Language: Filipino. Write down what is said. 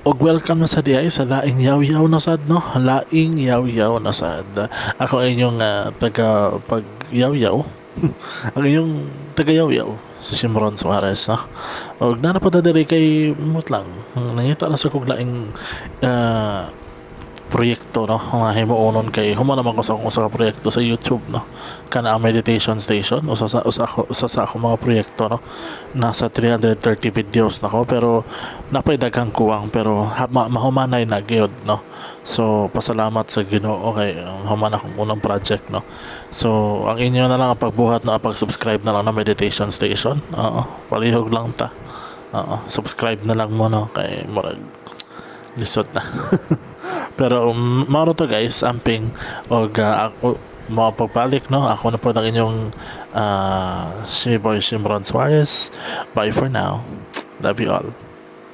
Og welcome na sa diay sa Laing Yaw-Yaw na sad, no? Laing Yaw-Yaw na sad. Ako ay inyong taga pag yaw-yaw. Ang inyong taga yaw-yaw sa Shimron Suarez, no? Og nanapod na diri kay mutlang. Nangita na sa kog laing proyekto, no, mga himuonon kay human naman ko sa akong usa ka proyekto sa YouTube, no, kana ang meditation station usa sa ako mga proyekto, no, nasa 330 videos nako pero napay daghang kuwang pero mahumanay na gyud, no. So pasalamat sa Ginoo kay human akong unang project, no. So ang inyo na lang ang pagbuhat na pag-subscribe na lang na meditation station. Palihog lang ta. Subscribe na lang mo, no, kay murag lisod na. Pero maro to guys, amping og ako mga pagbalik, no, ako na po ang inyong Shimmy Boy Shimron Suarez. Bye for now, love you all.